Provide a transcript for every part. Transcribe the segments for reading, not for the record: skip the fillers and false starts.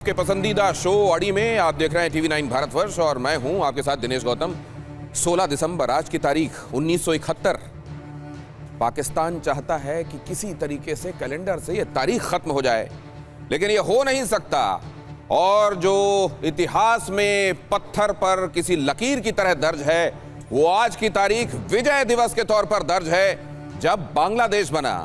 के पसंदीदा शो अड़ी में आप देख रहे हैं TV9 भारतवर्ष और मैं हूं आपके साथ दिनेश गौतम। 16 दिसंबर आज की तारीख 1971। पाकिस्तान चाहता है कि किसी तरीके से कैलेंडर से यह तारीख खत्म हो जाए, लेकिन यह हो नहीं सकता। और जो इतिहास में पत्थर पर किसी लकीर की तरह दर्ज है, वो आज की तारीख विजय दिवस के तौर पर दर्ज है, जब बांग्लादेश बना।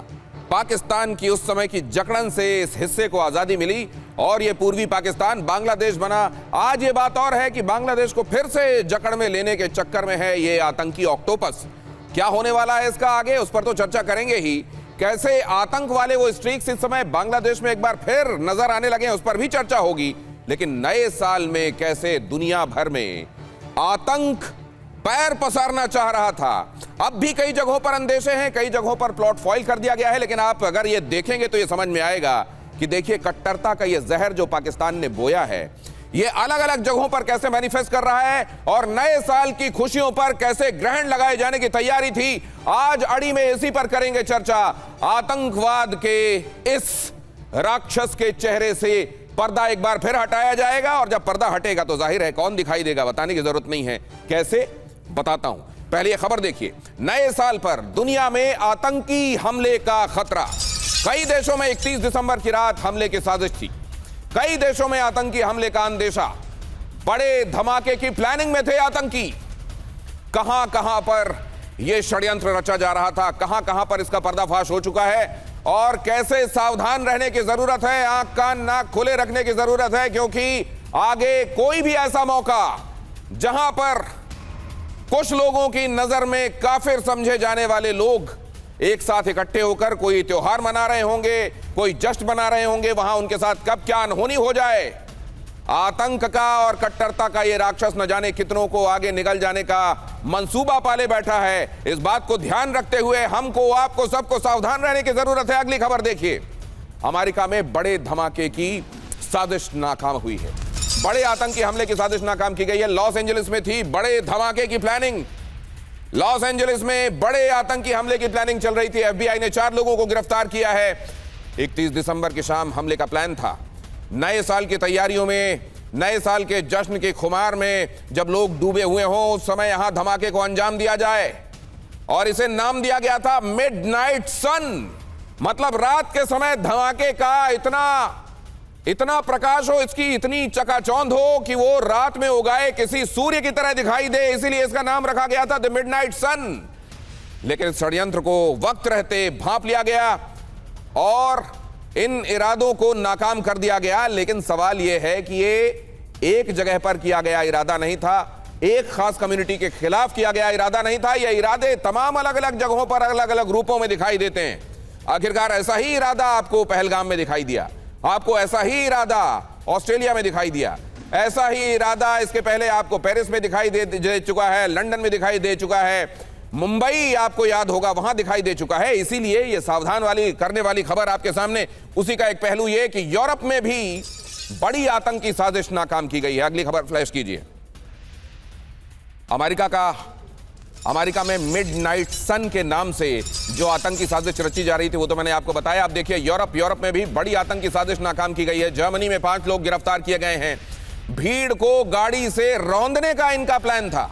पाकिस्तान की उस समय की जकड़न से इस हिस्से को आजादी मिली और ये पूर्वी पाकिस्तान बांग्लादेश बना। आज ये बात और है कि बांग्लादेश को फिर से जकड़ में लेने के चक्कर में है ये आतंकी ऑक्टोपस। क्या होने वाला है इसका आगे, उस पर तो चर्चा करेंगे ही। कैसे आतंक वाले वो स्ट्रीक्स इस समय बांग्लादेश में एक बार फिर नजर आने लगे हैं, उस पर भी चर्चा होगी। लेकिन नए साल में कैसे दुनिया भर में आतंक पैर पसारना चाह रहा था। अब भी कई जगहों पर अंदेशे हैं, कई जगहों पर प्लॉट फॉइल कर दिया गया है, लेकिन आप अगर ये देखेंगे तो ये समझ में आएगा कि देखिए कट्टरता का ये जहर जो पाकिस्तान ने बोया है, ये अलग अलग जगहों पर कैसे मैनिफेस्ट कर रहा है और नए साल की खुशियों पर कैसे ग्रहण लगाए जाने की तैयारी थी। आज अड़ी में इसी पर करेंगे चर्चा। आतंकवाद के इस राक्षस के चेहरे से पर्दा एक बार फिर हटाया जाएगा, और जब पर्दा हटेगा तो जाहिर है कौन दिखाई देगा, बताने की जरूरत नहीं है। कैसे, बताता हूं। पहले ये खबर देखिए। नए साल पर दुनिया में आतंकी हमले का खतरा। कई देशों में 31 दिसंबर की रात हमले की साजिश थी। कई देशों में आतंकी हमले का अंदेशा। बड़े धमाके की प्लानिंग में थे आतंकी। कहां कहां पर यह षड्यंत्र रचा जा रहा था, कहां कहां पर इसका पर्दाफाश हो चुका है, और कैसे सावधान रहने की जरूरत है, आंख कान नाक खुले रखने की जरूरत है, क्योंकि आगे कोई भी ऐसा मौका जहां पर कुछ लोगों की नजर में काफिर समझे जाने वाले लोग एक साथ इकट्ठे होकर कोई त्योहार मना रहे होंगे, कोई जश्न मना रहे होंगे, वहां उनके साथ कब क्या अनहोनी हो जाए। आतंक का और कट्टरता का ये राक्षस न जाने कितनों को आगे निकल जाने का मंसूबा पाले बैठा है। इस बात को ध्यान रखते हुए हमको, आपको, सबको सावधान रहने की जरूरत है। अगली खबर देखिए। अमेरिका में बड़े धमाके की साजिश नाकाम हुई है। बड़े आतंकी हमले की साजिश नाकाम की गई है। लॉस एंजलिस में थी बड़े धमाके की प्लानिंग। लॉस एंजलिस में बड़े आतंकी हमले की प्लानिंग चल रही थी। FBI ने 4 लोगों को गिरफ्तार किया है। 31 दिसंबर की शाम हमले का प्लान था। नए साल की तैयारियों में, नए साल के जश्न के खुमार में जब लोग डूबे हुए हों, उस समय यहां धमाके को अंजाम दिया जाए, और इसे नाम दिया गया था मिडनाइट सन। मतलब रात के समय धमाके का इतना प्रकाश हो, इसकी इतनी चकाचौंध हो कि वो रात में उगाए किसी सूर्य की तरह दिखाई दे, इसीलिए इसका नाम रखा गया था द मिडनाइट सन। लेकिन षड्यंत्र को वक्त रहते भांप लिया गया और इन इरादों को नाकाम कर दिया गया। लेकिन सवाल यह है कि ये एक जगह पर किया गया इरादा नहीं था, एक खास कम्युनिटी के खिलाफ किया गया इरादा नहीं था। ये इरादे तमाम अलग अलग जगहों पर अलग अलग रूपों में दिखाई देते हैं। आखिरकार ऐसा ही इरादा आपको पहलगाम में दिखाई दिया, आपको ऐसा ही इरादा ऑस्ट्रेलिया में दिखाई दिया, ऐसा ही इरादा इसके पहले आपको पेरिस में दिखाई दे चुका है, लंदन में दिखाई दे चुका है, मुंबई आपको याद होगा वहां दिखाई दे चुका है। इसीलिए ये सावधान करने वाली खबर आपके सामने। उसी का एक पहलू ये कि यूरोप में भी बड़ी आतंकी साजिश नाकाम की गई है। अगली खबर फ्लैश कीजिए। अमेरिका में मिडनाइट सन के नाम से जो आतंकी साजिश रची जा रही थी वो तो मैंने आपको बताया। अब देखिए यूरोप में भी बड़ी आतंकी साजिश नाकाम की गई है। जर्मनी में 5 लोग गिरफ्तार किए गए हैं। भीड़ को गाड़ी से रौंदने का इनका प्लान था।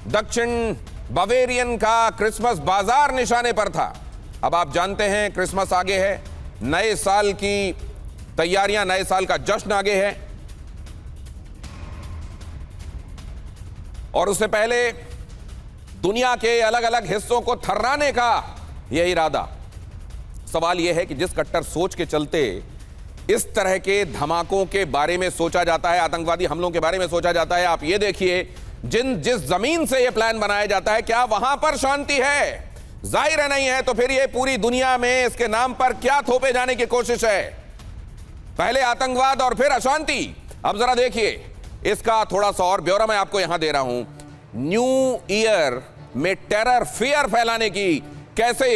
दक्षिण बवेरियन का क्रिसमस बाजार निशाने पर था। अब आप जानते हैं क्रिसमस आगे है, नए साल की तैयारियां, नए साल का जश्न आगे है, और उससे पहले दुनिया के अलग अलग हिस्सों को थर्राने का यह इरादा। सवाल यह है कि जिस कट्टर सोच के चलते इस तरह के धमाकों के बारे में सोचा जाता है, आतंकवादी हमलों के बारे में सोचा जाता है, आप ये देखिए जिस जमीन से यह प्लान बनाया जाता है, क्या वहां पर शांति है? जाहिर है नहीं है। तो फिर यह पूरी दुनिया में इसके नाम पर क्या थोपे जाने की कोशिश है? पहले आतंकवाद और फिर अशांति। अब जरा देखिए इसका थोड़ा सा और ब्यौरा मैं आपको यहां दे रहा हूं। न्यू ईयर में टेरर, फियर फैलाने की कैसे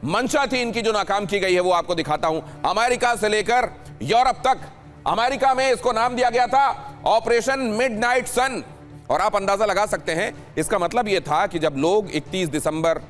मंशा थी इनकी जो नाकाम की गई है वो आपको दिखाता हूं। अमेरिका से लेकर यूरोप तक, अमेरिका में इसको नाम दिया गया था ऑपरेशन मिडनाइट सन। और आप अंदाजा लगा सकते हैं इसका मतलब यह था कि जब लोग 31 दिसंबर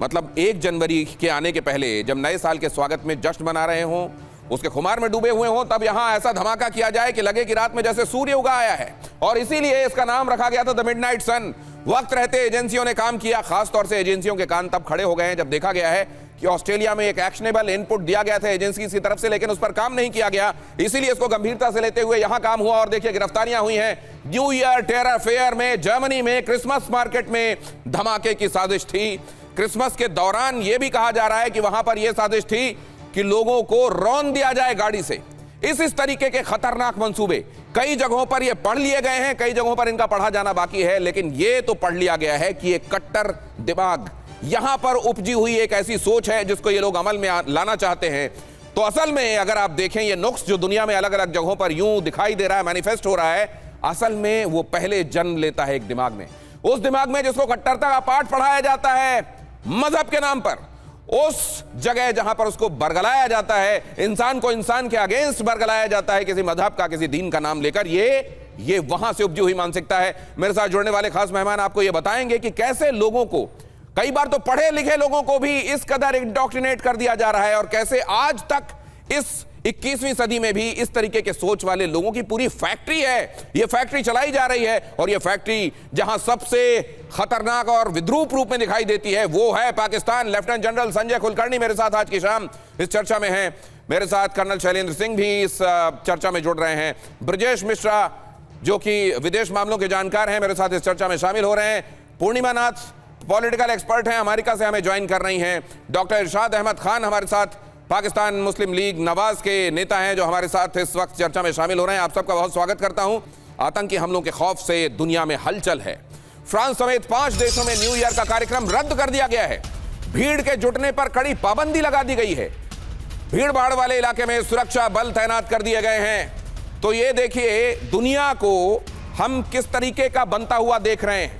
मतलब 1 जनवरी के आने के पहले जब नए साल के स्वागत में जश्न मना रहे हों, उसके खुमार में डूबे हुए हों, तब यहां ऐसा धमाका किया जाए कि लगे कि रात में जैसे सूर्य उगा आया है। और इसीलिए इसका नाम रखा गया था द मिडनाइट सन। वक्त रहते एजेंसियों ने काम किया, खासतौर से एजेंसियों के कान तब खड़े हो गए हैं जब देखा गया है कि ऑस्ट्रेलिया में एक एक्शनेबल इनपुट दिया गया था एजेंसी की तरफ से, लेकिन उस पर काम नहीं किया गया। इसीलिए इसको गंभीरता से लेते हुए यहां काम हुआ और देखिए गिरफ्तारियां हुई हैं। न्यू ईयर टेरर फेयर में जर्मनी में क्रिसमस मार्केट में धमाके की साजिश थी। क्रिसमस के दौरान यह भी कहा जा रहा है कि वहां पर यह साजिश थी कि लोगों को रौंद दिया जाए गाड़ी से। इस तरीके के खतरनाक मंसूबे कई जगहों पर ये पढ़ लिए गए हैं, कई जगहों पर इनका पढ़ा जाना बाकी है, लेकिन ये तो पढ़ लिया गया है कि एक कट्टर दिमाग यहां पर उपजी हुई एक ऐसी सोच है जिसको ये लोग अमल में लाना चाहते हैं। तो असल में अगर आप देखें ये नुक्स जो दुनिया में अलग अलग जगहों पर यूं दिखाई दे रहा है, मैनिफेस्ट हो रहा है, असल में वो पहले जन्म लेता है एक दिमाग में। उस दिमाग में जिसको कट्टरता का पाठ पढ़ाया जाता है मजहब के नाम पर, उस जगह जहां पर उसको बरगलाया जाता है, इंसान को इंसान के अगेंस्ट बरगलाया जाता है किसी मजहब का, किसी दीन का नाम लेकर, ये वहां से उपजी हुई मानसिकता है। मेरे साथ जुड़ने वाले खास मेहमान आपको ये बताएंगे कि कैसे लोगों को, कई बार तो पढ़े लिखे लोगों को भी इस कदर इंडोक्ट्रिनेट कर दिया जा रहा है, और कैसे आज तक इस 21वीं सदी में भी इस तरीके के सोच वाले लोगों की पूरी फैक्ट्री है, ये फैक्ट्री चलाई जा रही है। और ये फैक्ट्री जहां सबसे खतरनाक और विद्रूप रूप में दिखाई देती है वो है पाकिस्तान। लेफ्टिनेंट जनरल संजय कुलकर्णी मेरे साथ आज की शाम इस चर्चा में हैं। मेरे साथ कर्नल शैलेंद्र सिंह भी इस चर्चा में जुड़ रहे हैं। ब्रजेश मिश्रा जो कि विदेश मामलों के जानकार हैं, मेरे साथ इस चर्चा में शामिल हो रहे हैं। पूर्णिमा नाथ पॉलिटिकल एक्सपर्ट हैं, अमेरिका से हमें ज्वाइन कर रही हैं। डॉक्टर इरशाद अहमद खान हमारे साथ पाकिस्तान मुस्लिम लीग नवाज के नेता हैं जो हमारे साथ इस वक्त चर्चा में शामिल हो रहे हैं। आप सबका बहुत स्वागत करता हूं। आतंकी हमलों के खौफ से दुनिया में हलचल है। फ्रांस समेत 5 देशों में न्यू ईयर का कार्यक्रम रद्द कर दिया गया है। भीड़ के जुटने पर कड़ी पाबंदी लगा दी गई है। भीड़ भाड़ वाले इलाके में सुरक्षा बल तैनात कर दिए गए हैं। तो ये देखिए दुनिया को हम किस तरीके का बनता हुआ देख रहे हैं,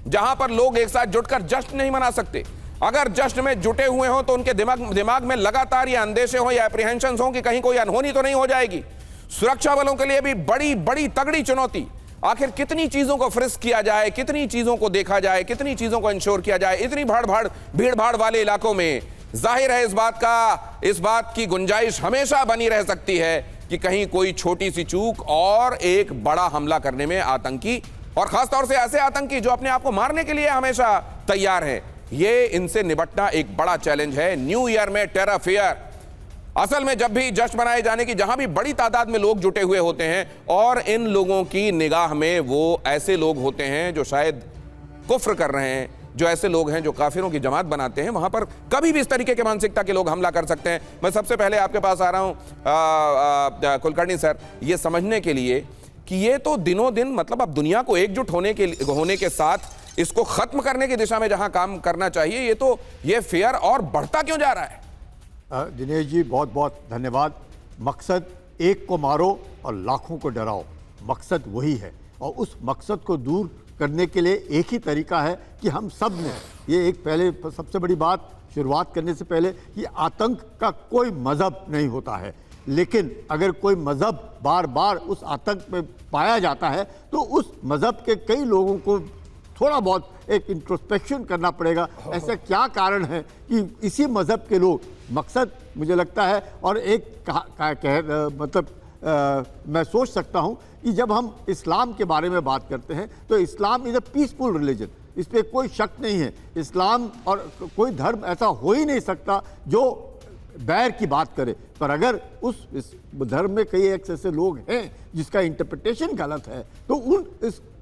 जहां पर लोग एक साथ जुटकर जश्न नहीं मना सकते। अगर जश्न में जुटे हुए हों तो उनके दिमाग में लगातार ये अंदेशे हों या एप्रीहेंशंस हों कि कहीं कोई अनहोनी तो नहीं हो जाएगी। सुरक्षा बलों के लिए भी बड़ी बड़ी तगड़ी चुनौती। आखिर कितनी चीजों को फ्रिस्क किया जाए, कितनी चीजों को देखा जाए, कितनी चीजों को इंश्योर किया जाए इतनी भीड़ भाड़ वाले इलाकों में। जाहिर है इस बात की गुंजाइश हमेशा बनी रह सकती है कि कहीं कोई छोटी सी चूक और एक बड़ा हमला करने में आतंकी, और खासतौर से ऐसे आतंकी जो अपने आप को मारने के लिए हमेशा तैयार हैं, ये इनसे निपटना एक बड़ा चैलेंज है। न्यू ईयर में टेरर फेयर, असल में जब भी जश्न मनाए जाने की जहां भी बड़ी तादाद में लोग जुटे हुए होते हैं और इन लोगों की निगाह में वो ऐसे लोग होते हैं जो शायद कुफ्र कर रहे हैं, जो ऐसे लोग हैं जो काफिरों की जमात बनाते हैं, वहां पर कभी भी इस तरीके के मानसिकता के लोग हमला कर सकते हैं। मैं सबसे पहले आपके पास आ रहा हूं कुलकर्णी सर, ये समझने के लिए कि ये तो दिनों दिन, मतलब अब दुनिया को एकजुट होने के साथ इसको खत्म करने की दिशा में जहां काम करना चाहिए, ये फेयर और बढ़ता क्यों जा रहा है? दिनेश जी बहुत बहुत धन्यवाद। मकसद एक को मारो और लाखों को डराओ, मकसद वही है। और उस मकसद को दूर करने के लिए एक ही तरीका है कि हम सब ने, ये एक पहले सबसे बड़ी बात शुरुआत करने से पहले, कि आतंक का कोई मज़हब नहीं होता है, लेकिन अगर कोई मज़हब बार बार उस आतंक में पाया जाता है तो उस मज़हब के कई लोगों को थोड़ा बहुत एक इंट्रोस्पेक्शन करना पड़ेगा। ऐसा क्या कारण है कि इसी मज़हब के लोग, मकसद मुझे लगता है, और एक मैं सोच सकता हूँ कि जब हम इस्लाम के बारे में बात करते हैं तो इस्लाम इज़ अ पीसफुल रिलीजन, इस पर कोई शक नहीं है। इस्लाम और कोई धर्म ऐसा हो ही नहीं सकता जो बैर की बात करे, पर अगर इस धर्म में कई ऐसे लोग हैं जिसका इंटरप्रिटेशन गलत है, तो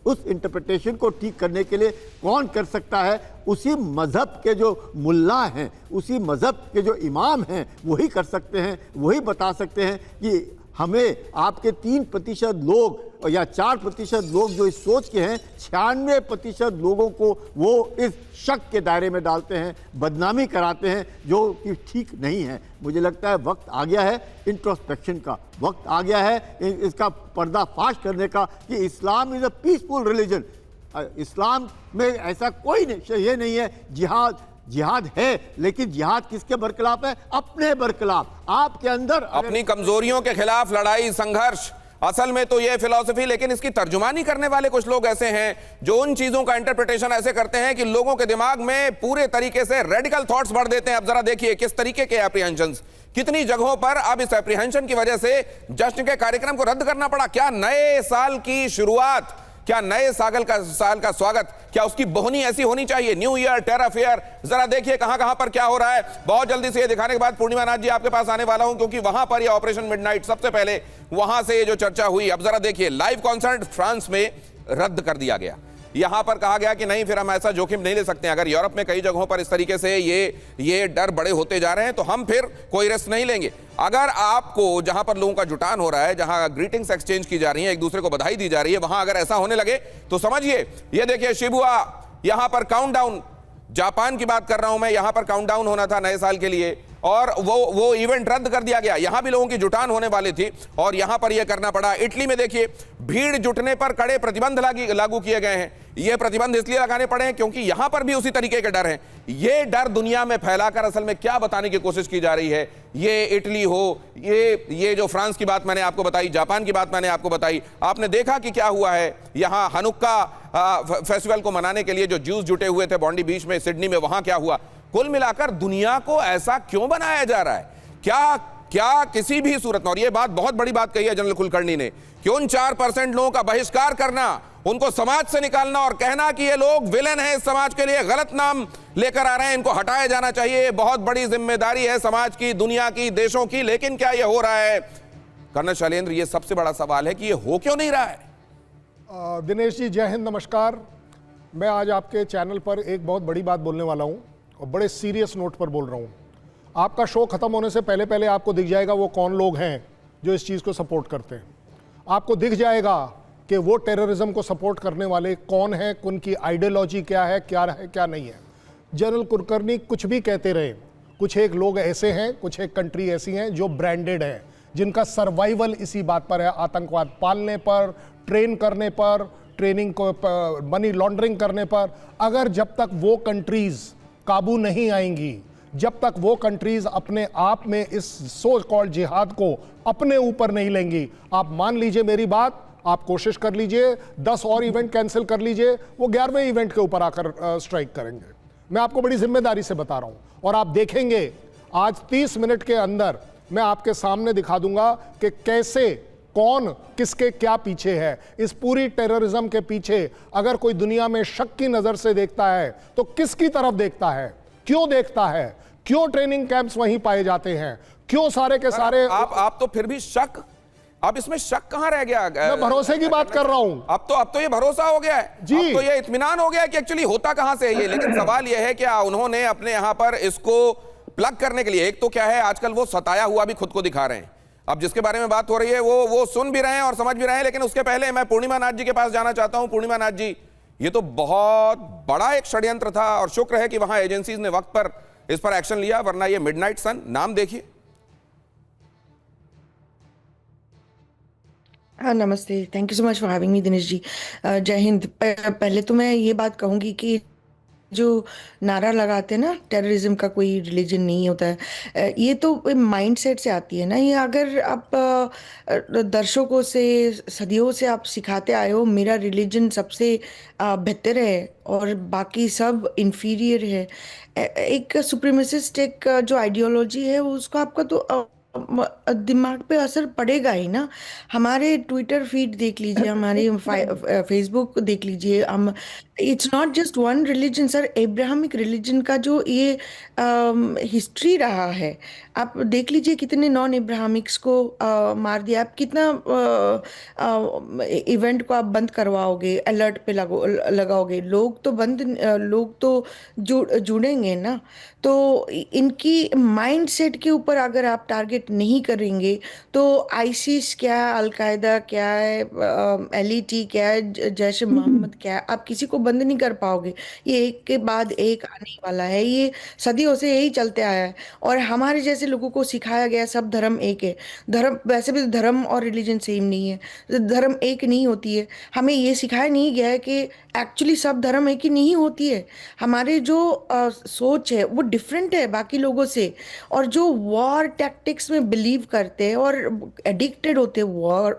उस इंटरप्रिटेशन को ठीक करने के लिए कौन कर सकता है? उसी मज़हब के जो मुल्ला हैं, उसी मज़हब के जो इमाम हैं, वही कर सकते हैं, वही बता सकते हैं कि हमें आपके 3% लोग या 4% लोग जो इस सोच के हैं, 96% लोगों को वो इस शक के दायरे में डालते हैं, बदनामी कराते हैं, जो कि ठीक नहीं है। मुझे लगता है वक्त आ गया है इंट्रोस्पेक्शन का, वक्त आ गया है इसका पर्दाफाश करने का कि इस्लाम इज़ अ पीसफुल रिलीजन। इस्लाम में ऐसा कोई नहीं, ये नहीं है जिहाद है, लेकिन जिहाद किसके बरखिलाफ है? अपने बरखिलाफ, आपके अंदर अपनी कमजोरियों के खिलाफ लड़ाई, संघर्ष, असल में तो ये फिलॉसफी, लेकिन इसकी तर्जुमानी करने वाले कुछ लोग ऐसे हैं जो उन चीजों का इंटरप्रिटेशन ऐसे करते हैं कि लोगों के दिमाग में पूरे तरीके से रेडिकल थॉट्स भर देते हैं। अब जरा देखिए किस तरीके के एप्रीहेंशंस, कितनी जगहों पर अब इस एप्रीहेंशन की वजह से जश्न के कार्यक्रम को रद्द करना पड़ा। क्या नए साल की शुरुआत, क्या नए साल का स्वागत, क्या उसकी बोहनी ऐसी होनी चाहिए? न्यू ईयर, टेरा फेयर, जरा देखिए कहां कहां पर क्या हो रहा है। बहुत जल्दी से ये दिखाने के बाद पूर्णिमा नाथ जी आपके पास आने वाला हूं, क्योंकि वहां पर ये ऑपरेशन मिडनाइट, सबसे पहले वहां से ये जो चर्चा हुई। अब जरा देखिए, लाइव कॉन्सर्ट फ्रांस में रद्द कर दिया गया। यहां पर कहा गया कि नहीं, फिर हम ऐसा जोखिम नहीं ले सकते। अगर यूरोप में कई जगहों पर इस तरीके से ये डर बड़े होते जा रहे हैं तो हम फिर कोई रिस्क नहीं लेंगे। अगर आपको जहां पर लोगों का जुटान हो रहा है, जहां ग्रीटिंग्स एक्सचेंज की जा रही है, एक दूसरे को बधाई दी जा रही है, वहां अगर ऐसा होने लगे तो समझिए, ये देखिए शिबुया, यहां पर काउंटडाउन, जापान की बात कर रहा हूं मैं, यहां पर काउंटडाउन होना था नए साल के लिए और वो इवेंट रद्द कर दिया गया। यहां भी लोगों की जुटान होने वाली थी और यहां पर यह करना पड़ा। इटली में देखिए, भीड़ जुटने पर कड़े प्रतिबंध लागू किए गए हैं। ये प्रतिबंध इसलिए लगाने पड़े हैं क्योंकि यहां पर भी उसी तरीके के डर हैं। ये डर दुनिया में फैलाकर असल में क्या बताने की कोशिश की जा रही है? ये इटली हो, ये जो फ्रांस की बात मैंने आपको बताई, जापान की बात मैंने आपको बताई, आपने देखा कि क्या हुआ है। यहां हनुक्का फेस्टिवल को मनाने के लिए जो ज्यूस जुटे हुए थे बॉन्डी बीच में, सिडनी में, वहां क्या हुआ? कुल मिलाकर दुनिया को ऐसा क्यों बनाया जा रहा है? क्या किसी भी सूरत में, और ये बात बहुत बड़ी बात कही है जनरल कुलकर्णी ने, कि उन 4% लोगों का बहिष्कार करना, उनको समाज से निकालना और कहना कि ये लोग विलेन हैं, इस समाज के लिए गलत नाम लेकर आ रहे हैं, इनको हटाया जाना चाहिए, बहुत बड़ी जिम्मेदारी है समाज की, दुनिया की, देशों की। लेकिन क्या ये हो रहा है? कर्नल शैलेंद्र, ये सबसे बड़ा सवाल है कि ये हो क्यों नहीं रहा है? दिनेश जी, जय हिंद, नमस्कार। मैं आज आपके चैनल पर एक बहुत बड़ी बात बोलने वाला हूं और बड़े सीरियस नोट पर बोल रहा हूं। आपका शो खत्म होने से पहले पहले आपको दिख जाएगा वो कौन लोग हैं जो इस चीज़ को सपोर्ट करते हैं। आपको दिख जाएगा कि वो टेररिज्म को सपोर्ट करने वाले कौन हैं, उनकी आइडियोलॉजी क्या है क्या नहीं है। जनरल कुलकर्णी कुछ भी कहते रहे, कुछ एक लोग ऐसे हैं, कुछ एक कंट्री ऐसी हैं जो ब्रांडेड हैं, जिनका सर्वाइवल इसी बात पर है, आतंकवाद पालने पर, ट्रेन करने पर, ट्रेनिंग को मनी लॉन्ड्रिंग करने पर। अगर जब तक वो कंट्रीज काबू नहीं आएंगी, जब तक वो कंट्रीज अपने आप में इस सो कॉल्ड जिहाद को अपने ऊपर नहीं लेंगी, आप मान लीजिए मेरी बात, आप कोशिश कर लीजिए, 10 और इवेंट कैंसिल कर लीजिए, वो 11वें इवेंट के ऊपर आकर स्ट्राइक करेंगे। मैं आपको बड़ी जिम्मेदारी से बता रहा हूं और आप देखेंगे आज 30 मिनट के अंदर मैं आपके सामने दिखा दूंगा कि कैसे, कौन किसके क्या पीछे है। इस पूरी टेररिज्म के पीछे अगर कोई दुनिया में शक की नजर से देखता है तो किसकी तरफ देखता है, क्यों देखता है, क्यों ट्रेनिंग कैंप्स वहीं पाए जाते हैं, क्यों सारे के सारे। आप तो फिर भी शक, अब इसमें शक कहां रह गया? मैं भरोसे की बात कर रहा हूं। अब तो ये भरोसा हो गया है जी, अब तो ये इत्मीनान हो गया है कि एक्चुअली होता कहां से है ये। लेकिन सवाल ये है कि उन्होंने अपने यहां पर इसको प्लग करने के लिए, एक तो क्या है, आजकल वो सताया हुआ भी खुद को दिखा रहे हैं। अब जिसके बारे में बात हो रही है वो सुन भी रहे हैं और समझ भी रहे हैं। लेकिन उसके पहले मैं पूर्णिमा नाथ जी के पास जाना चाहता हूं। पूर्णिमा नाथ जी, ये तो बहुत बड़ा एक षड्यंत्र था और शुक्र है कि वहां एजेंसीज ने वक्त पर इस पर एक्शन लिया, वरना ये मिडनाइट सन, नाम देखिए। हाँ, नमस्ते। Thank you so much for having me Dinesh ji. जय हिंद। पहले तो मैं ये बात कहूँगी कि जो नारा लगाते हैं ना, टेररिज्म का कोई रिलीजन नहीं होता है, ये तो माइंडसेट से आती है ना। ये अगर आप दर्शकों से सदियों से आप सिखाते आए हो मेरा रिलीजन सबसे बेहतर है और बाकी सब इंफीरियर है, एक सुप्रीमेसिस्ट एक जो आइडियोलॉजी है उसको आपका तो दिमाग पे असर पड़ेगा ही ना। हमारे ट्विटर फीड देख लीजिए, हमारे फेसबुक देख लीजिए, हम it's not just one religion sir, Abrahamic religion का जो ये हिस्ट्री रहा है, आप देख लीजिए कितने नॉन एब्राहमिक्स को मार दिया। आप कितना इवेंट को आप बंद करवाओगे, अलर्ट पे लगाओगे, लोग तो जुड़ेंगे ना। तो इनकी माइंडसेट के ऊपर अगर आप टारगेट नहीं करेंगे तो आईसिस क्या है, अलकायदा क्या है, एलईटी क्या है, जैश मोहम्मद क्या है, आप किसी को बंद नहीं कर पाओगे। ये एक के बाद एक आने वाला है, ये सदियों से यही चलते आया है और हमारे जैसे लोगों को सिखाया गया सब धर्म एक है। धर्म वैसे भी धर्म और रिलीजन सेम नहीं है, धर्म एक नहीं होती है। हमें ये सिखाया नहीं गया है कि एक्चुअली सब धर्म है कि नहीं होती है। हमारे जो सोच है वो डिफरेंट है बाकी लोगों से, और जो वॉर टैक्टिक्स में बिलीव करते हैं और एडिक्टेड होते हैं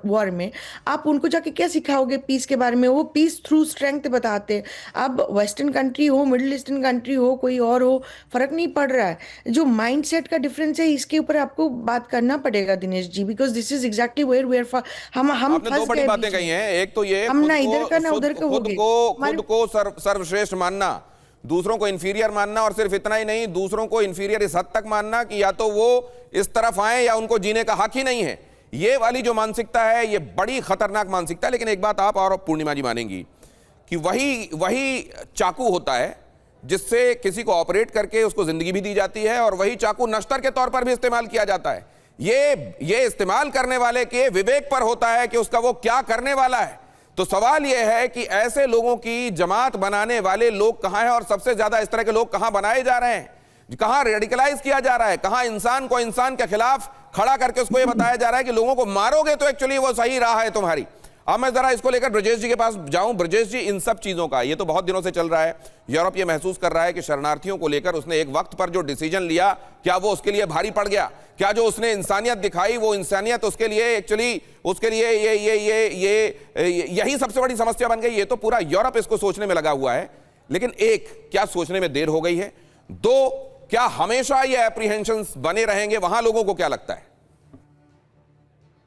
वॉर में, आप उनको जाके क्या सिखाओगे पीस के बारे में? वो पीस थ्रू स्ट्रेंथ बताते हैं। अब वेस्टर्न कंट्री हो, मिडिल ईस्टर्न कंट्री हो, कोई और हो, फर्क नहीं पड़ रहा है। जो माइंडसेट का डिफरेंस है इसके ऊपर आपको बात करना पड़ेगा Dinesh ji, because this is exactly where we are. हम आपने दो फंस बड़ी गए बातें बीच कही में। हैं। एक तो ये हम ना इधर का ना उधर का हो गए। खुद को सर्वश्रेष्ठ मानना, दूसरों को इंफीरियर मानना, और सिर्फ इतना ही नहीं, दूसरों को इंफीरियर इस हद तक मानना कि या तो वो इस तरफ आए या उनको जीने का हक ही नहीं है। ये वाली जो मानसिकता है ये बड़ी खतरनाक मानसिकता है। लेकिन एक बात आप और पूर्णिमा जी मानेंगी कि वही चाकू होता है जिससे किसी को ऑपरेट करके उसको जिंदगी भी दी जाती है, और वही चाकू नश्तर के तौर पर भी इस्तेमाल किया जाता है। ये इस्तेमाल करने वाले के विवेक पर होता है कि उसका वो क्या करने वाला है। तो सवाल यह है कि ऐसे लोगों की जमात बनाने वाले लोग कहां हैं, और सबसे ज्यादा इस तरह के लोग कहां बनाए जा रहे हैं, कहां रेडिकलाइज किया जा रहा है, कहां इंसान को इंसान के खिलाफ खड़ा करके उसको यह बताया जा रहा है कि लोगों को मारोगे तो एक्चुअली वो सही राह है तुम्हारी। अब मैं जरा इसको लेकर ब्रजेश जी के पास जाऊं। ब्रजेश जी, इन सब चीजों का ये तो बहुत दिनों से चल रहा है, यूरोप ये महसूस कर रहा है कि शरणार्थियों को लेकर उसने एक वक्त पर जो डिसीजन लिया, क्या वो उसके लिए भारी पड़ गया? क्या जो उसने इंसानियत दिखाई, वो इंसानियत उसके लिए एक्चुअली उसके लिए यही सबसे बड़ी समस्या बन गई? ये तो पूरा यूरोप इसको सोचने में लगा हुआ है। लेकिन एक, क्या सोचने में देर हो गई है? दो, क्या हमेशा ये एप्रीहेंशंस बने रहेंगे? वहां लोगों को क्या लगता है?